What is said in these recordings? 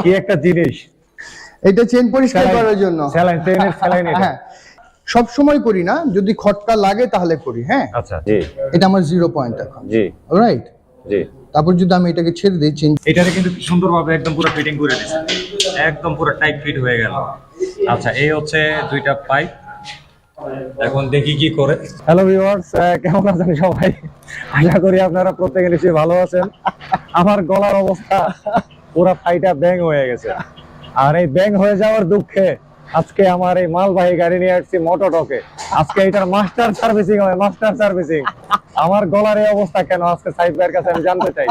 কি একটা জিনিস। এটা চেন পরিষ্কার করার জন্য স্যালাইন, ট্রেনের স্যালাইন। হ্যাঁ, সব সময় করি না, যদি খটকা লাগে তাহলে করি। হ্যাঁ, আচ্ছা জি, এটা আমার 0 পয়েন্ট এখন। জি অলরাইট, জি। তারপর যদি আমি এটাকে ছেড়ে দিই, চেন এটারে কিন্তু সুন্দরভাবে একদম পুরো ফিটিং করে দিয়েছে, একদম পুরো টাইট ফিট হয়ে গেল। আচ্ছা, এই হচ্ছে দুইটা পাইপ। এখন দেখি কি করে। হ্যালো ভিউয়ার্স, কেমন আছেন সবাই? আশা করি আপনারা প্রত্যেকে নিশ্চয়ই ভালো আছেন। আমার গলার অবস্থা পুরো ফাইটা ব্যাং হয়ে গেছে, আর এই ব্যাং হয়ে যাওয়ার দুঃখে আজকে আমার এই মালবাহী গাড়ি নিয়ে আসছি মোটোটকে। আজকে এটার মাস্টার সার্ভিসিং হবে, মাস্টার সার্ভিসিং। আমার গলার এই অবস্থা কেন আজকে সাইদ ভাইয়ের কাছে আমি জানতে চাই।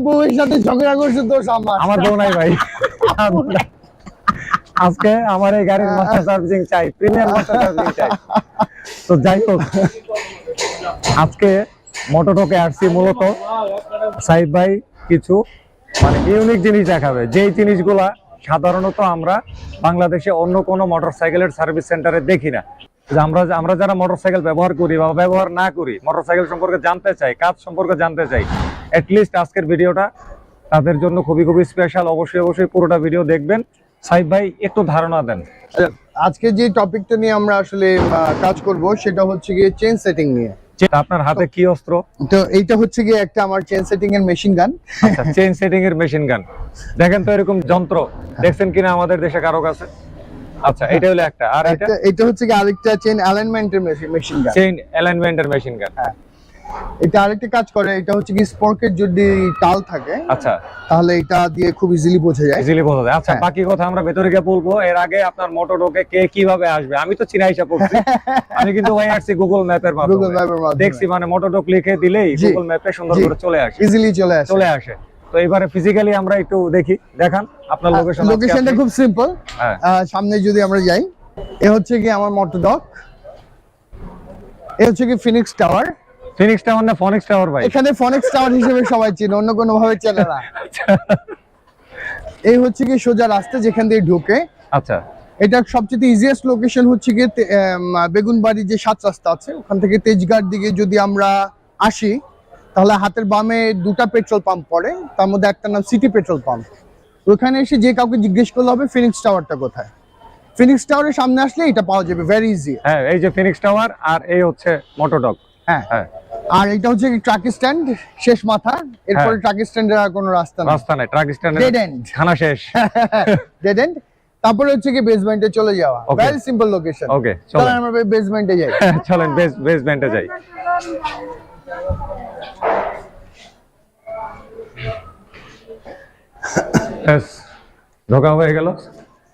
বউয়ের সাথে ঝগড়া করছে তো আমার বউ নাই ভাই, আজকে আমার এই গাড়ির মাস্টার সার্ভিসিং চাই, প্রিমিয়ার মাস্টার সার্ভিসিং চাই। তো যাই হোক, আজকে মোটোটকে আসছি মূলত সাইদ ভাই কিছু মানে ইউনিক জিনিস দেখাবে, যেই জিনিসগুলা সাধারণত আমরা বাংলাদেশে অন্য কোনো মোটরসাইকেলের সার্ভিস সেন্টারে দেখি না। আমরা যারা মোটরসাইকেল ব্যবহার করি বা ব্যবহার না করি, মোটরসাইকেল সম্পর্কে জানতে চাই, কাজ সম্পর্কে জানতে চাই, এটলিস্ট আজকের ভিডিওটা তাদের জন্য খুবই খুবই স্পেশাল। অবশ্যই পুরোটা ভিডিও দেখবেন। সাইদ ভাই একটু ধারণা দেন। আজকে যে টপিকটা নিয়ে আমরা আসলে কাজ করব সেটা হচ্ছে গিয়ে চেন সেটিং নিয়ে। আপনার হাতে কি অস্ত্র? তো এইটা হচ্ছে গিয়ে একটা আমার চেন সেটিং এর মেশিন গান। আচ্ছা, চেন সেটিং এর মেশিন গান। দেখেন তো এরকম যন্ত্র দেখছেন কিনা আমাদের দেশে কারো কাছে? আচ্ছা, এটা হলো একটা। আর এটা হচ্ছে কি আরেকটা চেন অ্যালাইনমেন্টের মেশিন গান। চেন অ্যালাইনমেন্টের মেশিন গান। হ্যাঁ, এটা আরেকটা কাজ করে। এটা হচ্ছে কি স্পোর্কের যদি টাল থাকে, আচ্ছা, তাহলে এটা দিয়ে খুব ইজিলি বোঝা যায়। আচ্ছা, বাকি কথা আমরা ভেতরে গিয়ে বলবো। এর আগে আপনার মোটোটকে কে কিভাবে আসবে আমি তো চিনাইসা পড়ছি। আমি কিন্তু ভাই আসছি গুগল ম্যাপের মাধ্যমে, দেখছি মানে মোটোটক লিখে দিলেই গুগল ম্যাপে সুন্দর করে চলে আসে, ইজিলি চলে আসে। তো এবারে ফিজিক্যালি আমরা একটু দেখি, দেখান আপনার লোকেশনটা খুব সিম্পল। সামনে যদি আমরা যাই, এ হচ্ছে কি আমার মোটোটক, এ হচ্ছে কি ফিনিক্স টাওয়ার। ফিনিক্স টাওয়ার না ফনিক্স টাওয়ার ভাই? এখানে ফনিক্স টাওয়ার হিসেবে সবাই চেনে, অন্য কোনো ভাবে চেনে না। এই হচ্ছে কি সোজা রাস্তা যেখান দিয়ে ঢোকে। আচ্ছা, এটা সবচেয়ে ইজিয়েস্ট লোকেশন হচ্ছে গিয়ে বেগুনবাড়ি যে 7 রাস্তা আছে, ওখান থেকে তেজগাঁর দিকে যদি আমরা আসি, তাহলে হাতের বামে দুটা পেট্রোল পাম্প পড়ে, তার মধ্যে একটা নাম সিটি পেট্রোল পাম্প। ওখানে এসে যে কাউকে জিজ্ঞেস করলে হবে ফিনিক্স টাওয়ারটা কোথায়। ফিনিক্স টাওয়ারের সামনে আসলে এটা পাওয়া যাবে, ভেরি ইজি। হ্যাঁ, এই যে ফিনিক্স টাওয়ার, আর এই হচ্ছে মোটোটক। হ্যাঁ, আর এটা হচ্ছে ট্রাক স্ট্যান্ড শেষ মাথা। এরপরে ট্রাক স্ট্যান্ডের আর কোনো রাস্তা নাই, ট্রাক স্ট্যান্ডের ডেড এন্ড, খানা শেষ, ডেড এন্ড। তারপরে হচ্ছে কি বেসমেন্টে চলে যাওয়া, ভেরি সিম্পল লোকেশন। ওকে, চলেন আমরা বেসমেন্টে যাই। চলেন বেসমেন্টে যাই। ঢোকা হয়ে গেল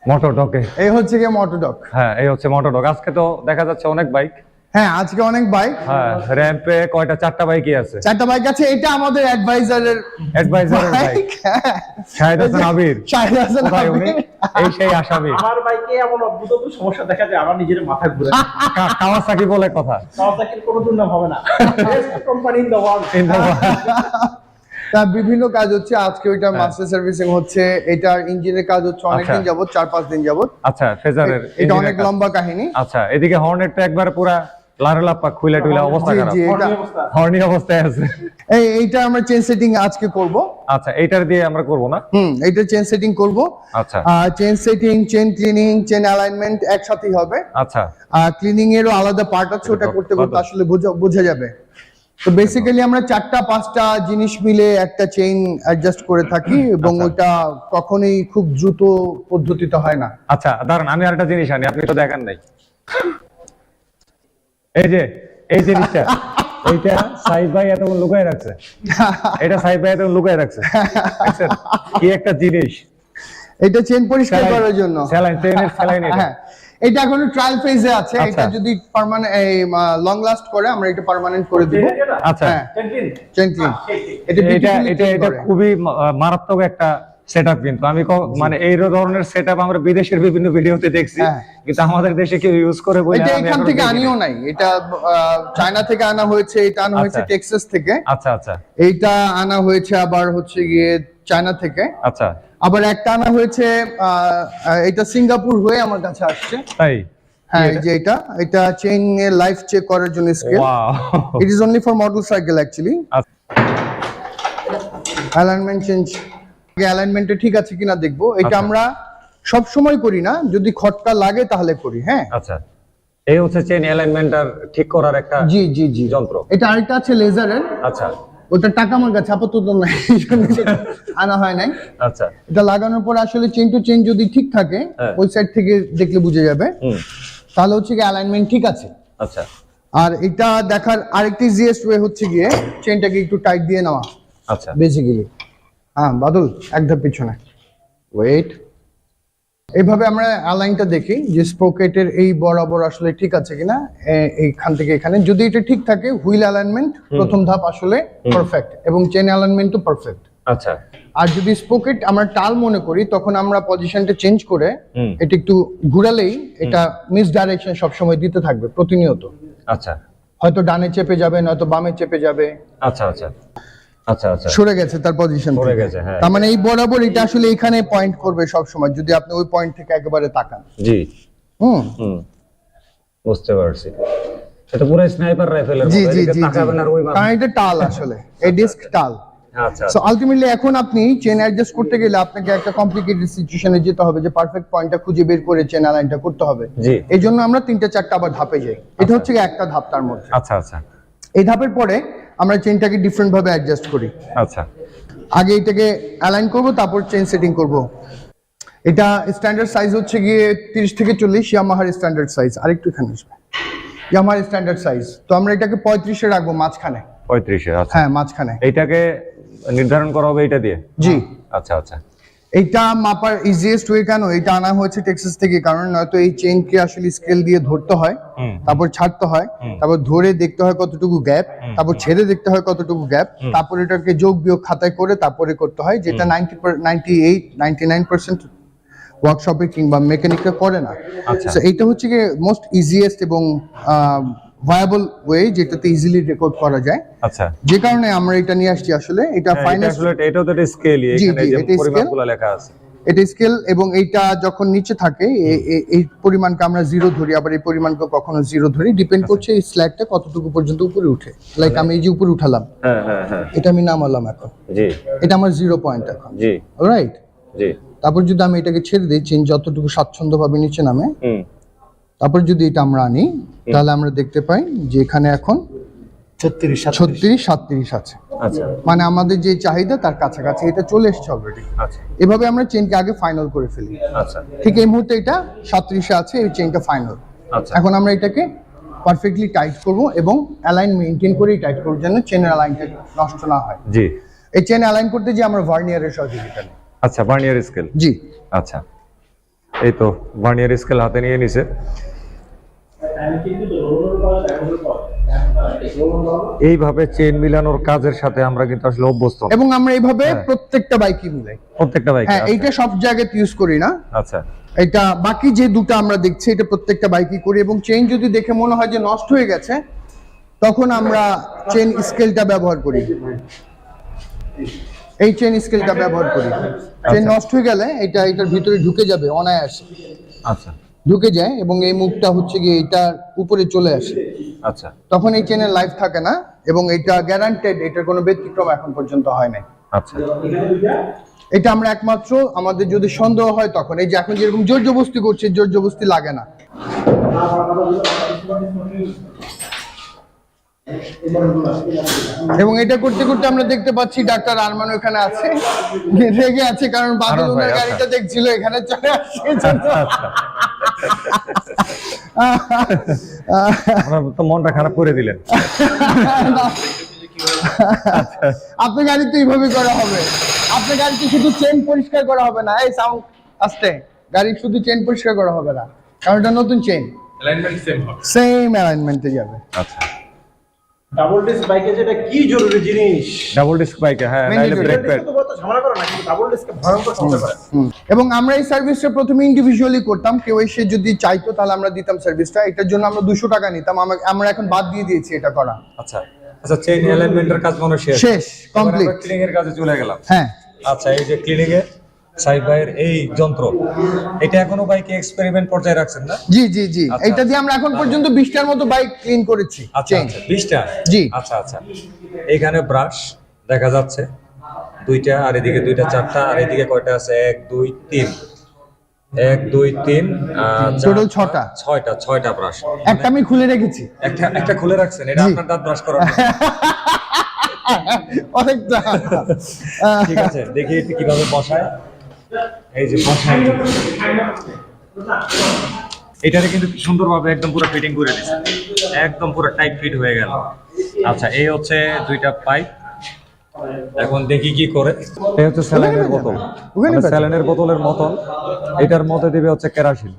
মোটোটকে। এই হচ্ছে কি মোটোটক। হ্যাঁ, এই হচ্ছে মোটোটক। আজকে তো দেখা যাচ্ছে অনেক বাইক। হ্যাঁ, আজকে অনেক বাইক। হ্যাঁ, র‍্যাম্পে কয়টা? 4টা বাইকই আছে। 4টা বাইক আছে। এটা আমাদের অ্যাডভাইজারের বাইক। শাহেদ হাসান আবির। শাহেদ হাসান আবির এই সেই আসামি। আমার বাইকে এমন অদ্ভুত সমস্যা দেখা যায়, আমার নিজের মাথা ঘুরে। কাওয়াসাকি বলে কথা। কাওয়াসাকির কোনো দুর্নাম হবে না। Best company in the world. তা বিভিন্ন কাজ হচ্ছে। আজকে ওইটা মাস্টার সার্ভিসিং হচ্ছে। এটার ইঞ্জিনের কাজ হচ্ছে অনেকদিন যাবত, 4-5 দিন যাবত। আচ্ছা, ফেজারের এটা অনেক লম্বা কাহিনী। আচ্ছা, এদিকে হর্নেটটা একবার পুরো লারলাপা খুইলা টুইলা অবস্থা খারাপ, হর্নি অবস্থায় আছে। এইটা আমরা চেন সেটিং আজকে করব। আচ্ছা, এইটার দিয়ে আমরা করব না? এইটা চেন সেটিং করব। আচ্ছা, chain setting, chain cleaning, chain alignment একসাথেই হবে। আচ্ছা, ক্লিনিং এরও আলাদা পার্ট আছে, ওটা করতে করতে আসলে বোঝা যাবে। তো বেসিক্যালি আমরা 4টা-5টা জিনিস মিলে একটা চেইন অ্যাডজাস্ট করে থাকি, এবং ওটা কখনোই খুব দ্রুত পদ্ধতিতে হয় না। আচ্ছা, দাঁড়ান, আমি আরেকটা জিনিস আনি, আপনি তো দেখেন নাই। এই জিনিসটা, এইটা সাইদ ভাই এতক্ষণ লুকায় রাখছে। এটা সাইদ ভাই এতক্ষণ লুকায় রাখছে, দেখছেন কি একটা জিনিস। এটা চেন পরিষ্কার করার জন্য স্যালাইন, ট্রেনের স্যালাইন। হ্যাঁ, এটা এখনো ট্রায়াল ফেজে আছে। এটা যদি পার্মানেন্ট লং লাস্ট করে আমরা এটা পার্মানেন্ট করে দিব। আচ্ছা, চেন ক্লিন। এটা খুবই মারাত্মক একটা সেটআপ। কিন্তু আমি মানে এই ধরনের সেটআপ আমরা বিদেশের বিভিন্ন ভিডিওতে দেখছি, কিন্তু আমাদের দেশে কেউ ইউজ করে বলে এটা এখান থেকে আনিও নাই। এটা চায়না থেকে আনা হয়েছে, এটা আনা হয়েছে টেক্সাস থেকে। আচ্ছা, আচ্ছা, এইটা আনা হয়েছে আবার হচ্ছে গিয়ে চায়না থেকে। আচ্ছা, আবার একটা আনা হয়েছে, এটা সিঙ্গাপুর হয়ে আমার কাছে আসছে। তাই? হ্যাঁ, এই যে এটা চেইন এর লাইফ চেক করার জন্য scale. It is only for motorcycle actually. Alignment change অ্যালাইনমেন্টে ঠিক আছে কিনা দেখবো। এটা আচ্ছা। আমরা সব সময় করি না, যদি খটকা লাগে তাহলে করি। হ্যাঁ, আচ্ছা, এই হচ্ছে চেইন অ্যালাইনমেন্টটার ঠিক করার একটা জি জি জি যন্ত্র। এটা আরেকটা আছে লেজারের, আচ্ছা ওটা টাকা আমার কাছে আপাতত নাই, এই জন্য সেটা আনা হয় নাই। আচ্ছা। এটা লাগানোর পর আসলে চেইন টু চেইন যদি ঠিক থাকে, হ্যাঁ। ওই সাইড থেকে দেখলে বুঝে যাবে, হুম। তাহলে হচ্ছে কি অ্যালাইনমেন্ট ঠিক আছে। আচ্ছা আর এটা দেখার আরেকটি ইজিয়েস্ট ওয়ে হচ্ছে গিয়ে চেইনটাকে একটু টাইট দিয়ে নেওয়া আচ্ছা বেসিক্যালি। হ্যাঁ বাদল, এক ধাপ পিছনে, ওয়েট। এইভাবে আমরা অ্যালাইনটা দেখি যে স্পোকেটের এই বরাবর আসলে ঠিক আছে কিনা, এইখান থেকে এখানে যদি এটা ঠিক থাকে, হুইল অ্যালাইনমেন্ট প্রথম ধাপ আসলে পারফেক্ট, এবং চেন অ্যালাইনমেন্টও পারফেক্ট। আচ্ছা। আর যদি স্পোকেট আমরা টাল মনে করি, তখন আমরা পজিশনটা চেঞ্জ করে হুম। এটা একটু ঘুরালেই এটা মিস ডাইরেকশন সবসময় দিতে থাকবে প্রতিনিয়ত। আচ্ছা হয়তো ডানে চেপে যাবে, নয়তো বামে চেপে যাবে। আচ্ছা আচ্ছা আচ্ছা আচ্ছা সরে গেছে তার পজিশন, সরে গেছে, হ্যাঁ। তার মানে এই বরাবর এটা আসলে এখানে পয়েন্ট করবে সব সময়, যদি আপনি ওই পয়েন্ট থেকে একেবারে তাকান। জি। হুম, হুম, বুঝতে পারছি। এটা পুরো স্নাইপার রাইফেলের জি মতো, জি এদিকে জি জি। তাকাবেন আর ওই মারবেন। কারণ এটা টাল আসলে, এই ডিস্ক টাল। আচ্ছা সো আলটিমেটলি এখন আপনি চেন অ্যাডজাস্ট করতে গেলে আপনাকে একটা কমপ্লিকেটেড সিচুয়েশনে যেতে হবে, যে পারফেক্ট পয়েন্টটা খুঁজে বের করে চেন অ্যালাইনটা করতে হবে। জি। এই জন্য আমরা 3-4টা আবার ধাপে যাই। এটা হচ্ছে গিয়ে একটা ধাপ তার মধ্যে। আচ্ছা আচ্ছা এই ধাপের পরে আমরা চেনটাকে ডিফারেন্ট ভাবে অ্যাডজাস্ট করি। আচ্ছা আগে এটাকে অ্যালাইন করব, তারপর চেন সেটিং করব। এটা স্ট্যান্ডার্ড সাইজ হচ্ছে গিয়ে 30 থেকে 40, ইয়ামাহার স্ট্যান্ডার্ড সাইজ। আরেকটু এখানে আসবে, ইয়ামাহার স্ট্যান্ডার্ড সাইজ। তো আমরা এটাকে 35-এ রাখবো, মাঝখানে। 35-এ। আচ্ছা, হ্যাঁ, মাঝখানে। এইটাকে নির্ধারণ করা হবে এটা দিয়ে? জি। আচ্ছা আচ্ছা। এইটা মাপার ইজিয়েস্ট ওয়ে কেন, এটা আনা হয়েছে টেক্সাস থেকে, কারণ নয়তো এই চেইনকে আসলে স্কেল দিয়ে ধরতে হয়, তারপর ছাড়তে হয়, তারপর ধরে দেখতে হয় কতটুকু গ্যাপ, তারপর ছেড়ে দেখতে হয় কতটুকু গ্যাপ, তারপর এটাকে যোগ বিয়োগ খাতায় করে তারপরে করতে হয়, যেটা 98-99% ওয়ার্কশপে কিংবা মেকানিকরা করে না। আচ্ছা। So এইটা হচ্ছে গিয়ে মোস্ট ইজিয়েস্ট এবং ভায়াবল ওয়ে, যেটাতে ইজিলি রেকর্ড করা যায়। আচ্ছা, যে কারণে আমরা এটা নিয়ে আসছি। আসলে এটা এটা ফাইনাল, আসলে এটাও তো একটা স্কেলই, জি, এখানে জি, যে এটা scale। পরিমাপগুলো লেখা আছে। এটা স্কেল, এবং এইটা যখন নিচে থাকে এই পরিমাণকে আমরা জিরো ধরি, আবার এই পরিমাণকে কখনো জিরো ধরি, ডিপেন্ড করছে এই স্ল্যাগটা কতটুকু পর্যন্ত উপরে উঠে। লাইক আমি এই যে উপরে উঠালাম, হ্যাঁ হ্যাঁ হ্যাঁ, এটা আমি নামালাম এখন, জি এটা আমার 0 পয়েন্ট এখন। জি অলরাইট। জি। তারপর যদি আমি এটাকে ছেড়ে দিই, চেন যতটুকু স্বাচ্ছন্দ্যভাবে নিচে নামে, হুম। তারপর যদি এটা আমরা আনি, তাহলে আমরা দেখতে পাই যে এখানে এখন 36-37 আছে। আচ্ছা মানে আমাদের যে চাহিদা তার কাছাকাছি এটা চলে এসেছে অলরেডি। আচ্ছা এভাবে আমরা চেনকে আগে ফাইনাল করে ফেলি। আচ্ছা ঠিক এই মুহূর্তে এটা 37-এ আছে, এই চেনটা ফাইনাল। আচ্ছা। এখন আমরা এটাকে পারফেক্টলি টাইট করব এবং অ্যালাইন মেইনটেইন করেই টাইট করব, যেন চেনের অ্যালাইনটা নষ্ট না হয়। জি। এই চেন অ্যালাইন করতে যে আমরা ভার্নিয়ারের সহযোগিতা নিই। আচ্ছা, ভার্নিয়ার স্কেল। জি। আচ্ছা, এই তো ভার্নিয়ার স্কেল হাতে নিয়ে নিছে। এইভাবে চেন মিলানোর কাজের সাথে আমরা কিন্তু আসলে অভ্যস্ত না। এবং আমরা এইভাবে প্রত্যেকটা বাইকই মিলাই। প্রত্যেকটা বাইকে? হ্যাঁ, এইটা সব জায়গায় ইউজ করি না। আচ্ছা। এটা বাকি যে দুটো আমরা দেখছি, এটা প্রত্যেকটা বাইকই করি। এবং চেইন যদি দেখে মনে হয় যে নষ্ট হয়ে গেছে, তখন আমরা চেইন স্কেলটা ব্যবহার করি। এই চেইন স্কেলটা ব্যবহার করি। চেইন নষ্ট হয়ে গেলে এটা এটার ভিতরে ঢুকে যাবে অনায়াসে। আচ্ছা। ঢুকে যায় এবং এই মুখটা হচ্ছে গিয়ে এটার উপরে চলে আসে। আচ্ছা। তখন এই চেনের লাইফ থাকে না, এবং এটা গ্যারান্টেড, এটার কোনো ব্যতিক্রম এখন পর্যন্ত হয় নাই। আচ্ছা। এটা আমরা একমাত্র আমাদের যদি সন্দেহ হয় তখন, এই যে এখন যেরকম জোর জবস্তি করছে, জোর জবস্তি লাগে না। এবং এটা করতে করতে আমরা দেখতে পাচ্ছি ডাক্তার আরমান ওখানে আছে, রেগে আছে, কারণ বাদল ওনার গাড়িটা দেখছিল, এখানে চলে আসছে। আপনার তো মনটা খারাপ করে দিলেন। আপনার গাড়ি তো এইভাবে করা হবে, আপনার গাড়িতে শুধু চেন পরিষ্কার করা হবে না, এই সাউন্ড আসতে, গাড়ি শুধু চেন পরিষ্কার করা হবে না, কারণ এটা নতুন চেন, অ্যালাইনমেন্ট সেম হবে, সেম অ্যালাইনমেন্টে যাবে। আচ্ছা। ডাবল ডিস্ক বাইকে যেটা কি জরুরি জিনিস, ডাবল ডিস্ক বাইকে, হ্যাঁ, নাইলে ব্রেক প্যাড। তো কত ঝামেলা করে না, কিন্তু ডাবল ডিস্কে ভয়ঙ্কর সমস্যা করে। এবং আমরা এই সার্ভিসটা প্রথমে ইন্ডিভিজুয়ালি করতাম, কেউ এসে যদি চাইতো তাহলে আমরা দিতাম সার্ভিসটা, এটার জন্য আমরা 200 টাকা নিতাম। আমরা এখন বাদ দিয়ে দিয়েছি এটা করা। আচ্ছা আচ্ছা, চেইন অ্যালাইনমেন্টের কাজ মনে শেষ, কমপ্লিট। ক্লিনিং এর কাজে চলে গেলাম। হ্যাঁ। আচ্ছা, এই যে ক্লিনিং এ সাইড ভাইয়ের এই যন্ত্র, এটা এখনো বাইকে এক্সপেরিমেন্ট পর্যায়ে রাখছেন না? জি জি জি, আচ্ছা, এটা দিয়ে আমরা এখন পর্যন্ত 20টার মতো বাইক ক্লিন করেছি। আচ্ছা আচ্ছা, 20টা? জি। আচ্ছা আচ্ছা। এইখানে ব্রাশ দেখা যাচ্ছে, দুইটা, আর এদিকে দুইটা, চারটা, আর এদিকে কয়টা আছে? 1 2 3, 1 2 3, টোটাল 6টা। ছয়টা ব্রাশ। একটা আমি খুলে রেখেছি। একটা খুলে রাখছেন, এটা জি। আপনার দাঁত ব্রাশ করার জন্য। অনেকটা। ঠিক আছে, দেখি একটু কিভাবে বসায়। এই যে বসায়, এটারে কিন্তু সুন্দরভাবে একদম পুরো ফিটিং করে দিচ্ছে, একদম পুরো টাইট ফিট হয়ে গেল। আচ্ছা, এই হচ্ছে দুইটা পাইপ। এখন দেখি কি করে। এই হচ্ছে স্যালাইনের বোতল, ওখানে বেচে। স্যালাইনের বোতলের মতন এটার মধ্যে দিবে হচ্ছে কেরোসিন।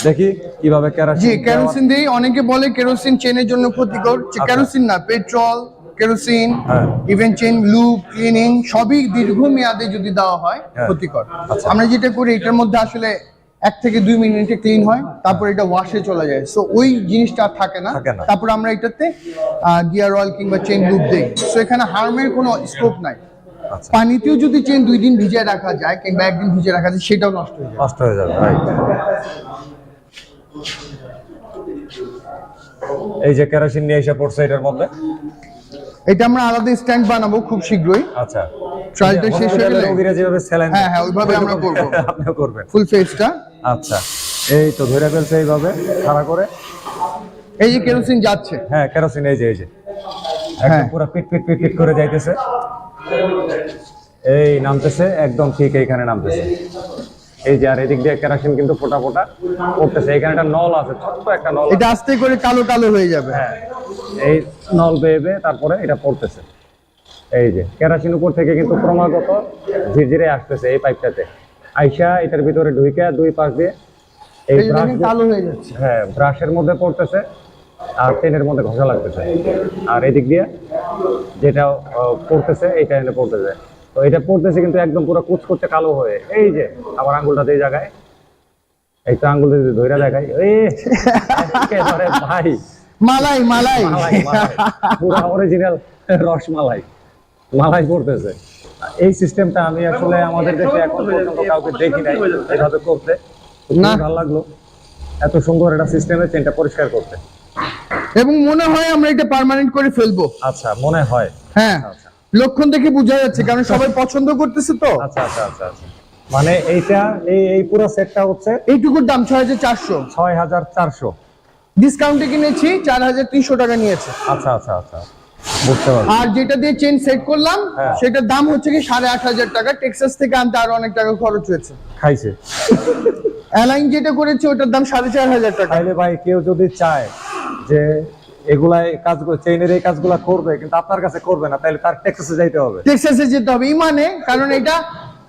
দেখি কিভাবে কেরোসিন। জি, কেরোসিন দিয়ে অনেকে বলে কেরোসিন চেনের জন্য ক্ষতিকর। কেরোসিন না, পেট্রোল, কেরোসিন, হ্যাঁ। ইভেন চেন লুপ ক্লিনিং সবই দীর্ঘমেয়াদে যদি দেওয়া হয় হ্যাঁ। ক্ষতিকর। আচ্ছা। আমরা যেটা করি এটার মধ্যে আসলে 1 থেকে 2 মিনিটে ক্লিন হয়, তারপর এটা ওয়াশে চলে যায়, সো ওই জিনিসটা আর থাকে না। থাকে না। তারপর আমরা এটাতে গিয়ার অয়েল কিংবা চেন লুপ দিই, সো এখানে হার্মের কোনো স্কোপ নাই। আচ্ছা, পানিতেও যদি চেন 2 দিন ভিজিয়ে রাখা যায় কিংবা 1 দিন ভিজিয়ে রাখা যায়, সেটাও নষ্ট হয়ে যায়। নষ্ট হয়ে যাবে, রাইট। এই যে কেরোসিন নিয়ে এসে পড়ছে এটার মধ্যে। এটা আমরা আলাদা স্ট্যান্ড বানাবো খুব শীঘ্রই। আচ্ছা, ট্রায়ালটা শেষ হয়ে গেলে রোগীরা যেভাবে স্যালাইন, হ্যাঁ, হ্যাঁ, ওইভাবে আমরা করবো। আপনিও করবেন। ফুল ফেসটা। আচ্ছা, এই তো ধরে ফেলছে এইভাবে খাড়া করে। এই যে কেরোসিন যাচ্ছে। হ্যাঁ, কেরোসিন এই যে একদম হ্যাঁ। পুরো পিট পিট পিট পিট করে যাইতেছে। এই নামতেছে, একদম ঠিক এইখানে নামতেছে। এই যে, আর এদিক দিয়ে কেরোসিন কিন্তু ফোটা ফোটা পড়তেছে। এখানে একটা নল আছে, ছোট্ট একটা নল। এটা আস্তে করে কালো কালো হয়ে যাবে। হ্যাঁ, এই নল বেয়ে বেয়ে তারপরে এটা পড়তেছে। এই যে কেরোসিন উপর থেকে কিন্তু ক্রমাগত ঝিরঝিরে আসতেছে এই পাইপটাতে, আইসা এটার ভিতরে ঢুইকা দুই পাশ দিয়ে এই এই যে ব্রাশ, দেখেন কালো হয়ে যাচ্ছে। হ্যাঁ, ব্রাশের মধ্যে পড়তেছে আর চেনের মধ্যে ঘষা লাগতেছে। আর এদিক দিয়ে যেটা পড়তেছে এইটা এনে পড়তেছে। তো এটা পড়তেছে কিন্তু একদম পুরো কুচকুচে কালো হয়ে। এই যে আমার আঙ্গুলটা এই জায়গায়, এই তো আঙ্গুলটা যদি ধইরা দেখাই, একেবারে ভাই মালাই মালাই। মালাই, পুরো অরিজিনাল রসমালাই, মালাই পড়তেছে। এই সিস্টেমটা আমি আসলে আমাদের দেশে এখন পর্যন্ত কাউকে দেখি নাই এভাবে করতে। না। ভালো লাগলো এত সুন্দর একটা সিস্টেমে চেনটা পরিষ্কার করতে। এবং মনে হয় আমরা এটা পার্মানেন্ট করে ফেলবো। আচ্ছা, মনে হয়। হ্যাঁ, আচ্ছা লক্ষণ দেখে বোঝা যাচ্ছে, কারণ সবাই পছন্দ করতেছে তো। আচ্ছা আচ্ছা আচ্ছা আচ্ছা, মানে এইটা এই পুরো সেটটা হচ্ছে এইটুকুর দাম 6400। 6400। ডিসকাউন্টে কিনেছি 4300 টাকা নিয়েছে। আচ্ছা আচ্ছা আচ্ছা, বুঝতে পারছি। আর যেটা দিয়ে চেন সেট করলাম হ্যাঁ। সেটার দাম হচ্ছে কি 8500 টাকা। টেক্সাস থেকে আনতে আরো অনেক টাকা খরচ হয়েছে। খাইছে। অ্যালাইন যেটা করেছে ওটার দাম 4500 টাকা। তাইলে ভাই কেউ যদি চায় যে এগুলাই কাজ, চেইনের এই কাজগুলা করবে কিন্তু আপনার কাছে করবে না, তাহলে তার টেক্সাসে যাইতে হবে। টেক্সাসে যেতে হবে ইমানে, কারণ এটা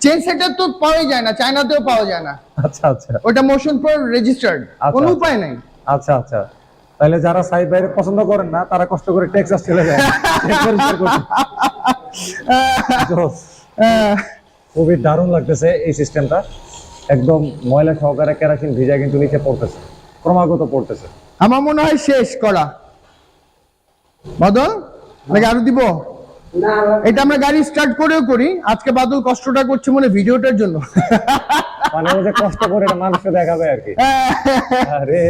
চেন সেটার তো পাওয়াই যায় না, চায়নাতেও পাওয়া যায় না। আচ্ছা আচ্ছা ওটা মোশন প্রো রেজিস্টার্ড, কোনো আচ্ছা। উপায় নাই। আচ্ছা আচ্ছা, তাহলে যারা সাইড বাইরে পছন্দ করেন না তারা কষ্ট করে টেক্সাস চলে যায়। পরিষ্কার করতে। জোস। খুবই দারুণ লাগতেছে এই সিস্টেমটা। একদম ময়লা সহকারে কেরোসিন ভিজা কিন্তু নিচে পড়তেছে, ক্রমাগত পড়তেছে। আমার মনে হয় শেষ করা। বাদল নাকি আরো দিব? এটা আমরা গাড়ি স্টার্ট করেও করি। আজকে বাদল কষ্টটা করছে মনে ভিডিওটার জন্য। মানে ও যে কষ্ট করে এটা মানুষকে দেখাবে আর কি। আরে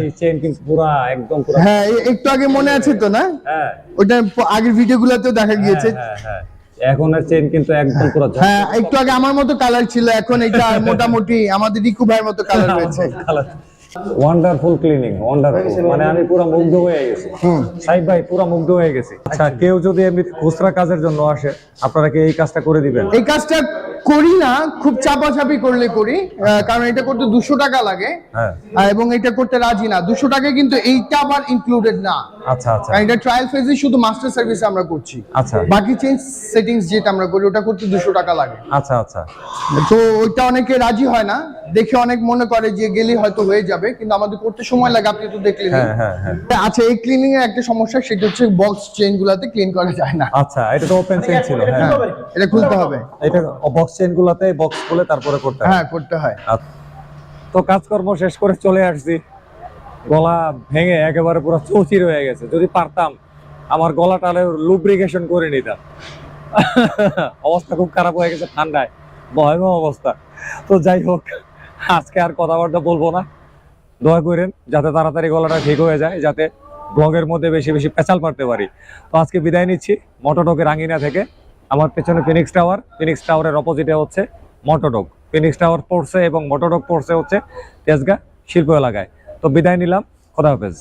এই চেন কিন্তু পুরা একদম পুরা। হ্যাঁ, একটু আগে মনে আছে তো না? হ্যাঁ ওটা আগের ভিডিওগুলোতেও দেখা গিয়েছে। হ্যাঁ হ্যাঁ, এখন আর চেন কিন্তু একদম পুরো হ্যাঁ, একটু আগে আমার মতো কালার ছিল, এখন এটা মোটামুটি আমাদের রিকু ভাইয়ের মতো কালার হয়েছে। Wonderful cleaning, wonderful. মানে আমি পুরো মুগ্ধ হয়ে গেছি। সাইদ ভাই পুরো মুগ্ধ হয়ে গেছি। আচ্ছা, কেউ যদি এমনি খুচরা কাজের জন্য আসে, আপনারা কি এই কাজটা করে দিবেন? এই কাজটা করি না, খুব চাপাচাপি করলে করি, কারণ এটা করতে 200 টাকা লাগে। হ্যাঁ। এবং এটা করতে রাজি না 200 টাকা, কিন্তু এইটা আবার ইনক্লুডেড না। আচ্ছা আচ্ছা কারণ এটা ট্রায়াল ফেজে শুধু মাস্টার সার্ভিস আমরা করছি। আচ্ছা বাকি চেঞ্জ সেটিংস যেটা আমরা করি ওটা করতে 200 টাকা লাগে। আচ্ছা আচ্ছা তো ওইটা অনেকে রাজি হয় না, দেখে অনেক মনে করে যে গেলেই হয়তো হয়ে যাবে, কিন্তু আমাদের করতে সময় লাগে, আপনি তো দেখলেন। হ্যাঁ হ্যাঁ হ্যাঁ। আচ্ছা, এই ক্লিনিং এর একটা সমস্যা, সেটা হচ্ছে বক্স চেইন গুলাতে ক্লিন করা যায় না। আচ্ছা, এটা তো ওপেন চেইন ছিল। হ্যাঁ, এটা খুলতে হবে। এটা বক্স চেইন গুলাতে বক্স খুলে তারপরে করতে হয়। হ্যাঁ, করতে হয়। আচ্ছা। তো কাজকর্ম শেষ করে চলে আসছি, গলা ভেঙে একেবারে পুরো চৌচির হয়ে গেছে। যদি পারতাম আমার গলাটা লুব্রিকেশন করে নিতাম। অবস্থা খুব খারাপ হয়ে গেছে ঠান্ডায়, ভয়াবহ অবস্থা। তো যাই হোক, আজকে আর কথাবার্তা বলবো না। দয়া করেন যাতে তাড়াতাড়ি গলাটা ঠিক হয়ে যায়, যাতে ব্লগের মধ্যে বেশি বেশি পেঁচাল মারতে পারি। তো আজকে বিদায় নিচ্ছি মোটোটকের আঙ্গিনা থেকে। আমার পেছনে ফিনিক্স টাওয়ারের অপোজিটে হচ্ছে মোটোডক। ফিনিক্স টাওয়ার পড়ছে এবং মোটোডক পড়ছে হচ্ছে তেজগাঁ শিল্প এলাকায়। তো বিদায় নিলাম, খোদা হাফেজ।